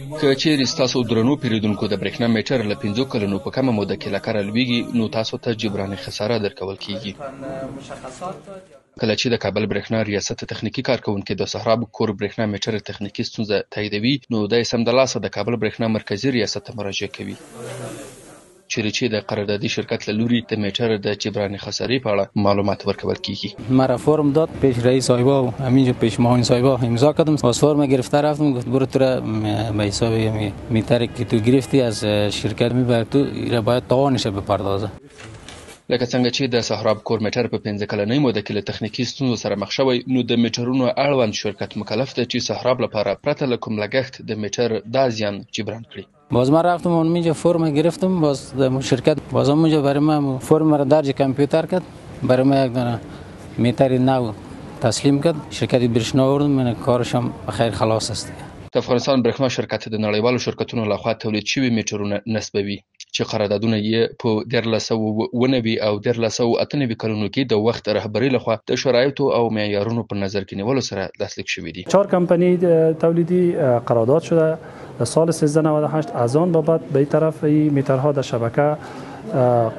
که چیرې ستاسو درنو پیرودونکو د برېښنا میټر له 5 کلونو په کمه موده کې له کاره لویږي، نو تاسو ته جبراني خساره درکول کیږي. کله چې د کابل برېښنا ریاست تخنیکي کارکونکي د سهراب کور برېښنا میټر تخنیکي ستونزه تاییدوي، نو د سمدلاسه د کابل برېښنا مرکزی ریاست ته مراجعه کوي. چیرې چې د قراردادي شرکت له لوري د میټر د جبراني خسارې په اړه معلومات ورکول کیږي. مرا فرم داد پیش رئیس صاحبا و همینجا پیش معاون صاحبا امضا کردم. از فرم گرفته رفتم، گفت برو تو را به حساب میتری که تو گرفتی از شرکت میبر تو را باید تاوانش بپردازه. لکه څنګه چې د سهراب کور میټر په 15 کلنۍ موده کې له تخنیکي ستونزو سره مخ شوی، نو د میټرونو اړوند شرکت مکلف دی چې سهراب لپاره پرته له کوم لګښت د میټر دا زیان جبران کړي. باز من رفتم اونجا فرم گرفتم، باز شرکت باز اونجا برای من فرم را درج کامپیوتر کرد، برای من یک دونه میتر نو تسلیم کرد. شرکت برېښنا آوردم، من کارشم بخیر خلاص است. د افغانستان برېښنا شرکت د نړیوالو شرکتونو لخوا تولید شوي میټرونه نصبوي چې قراردادونه یې په 1990 او 1998 کلونو کې د وخت رهبرۍ لخوا د شرایطو او معیارونو په نظر کې نیولو سره لاسلیک شوي دي. 4 کمپانی تولیدی قرارداد شده در سال 1398. از آن بابت به این طرف این میترها در شبکه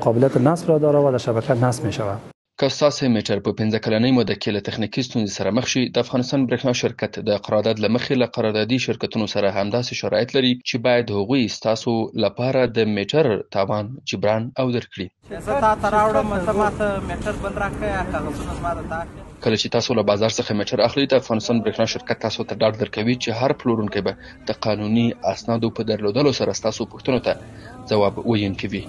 قابلیت نصب را داره و در شبکه نصب می شود. که ستاسو میټر په 15 کلنۍ موده کې له تخنیکي ستونزې سره مخ شي، د افغانستان برېښنا شرکت د قرارداد له مخې له قراردادي شرکتونو سره همداسې شرایط لري چې باید هغوی ستاسو لپاره د میټر تاوان جبران او درکړي. کله چې تاسو له بازار څخه میټر اخلي، د افغانستان برېښنا شرکت تاسو ته ډاډ درکوي چې هر پلورونکی به د قانوني اسنادو په درلودلو سره ستاسو پوښتنو ته ځواب ویونکی وي.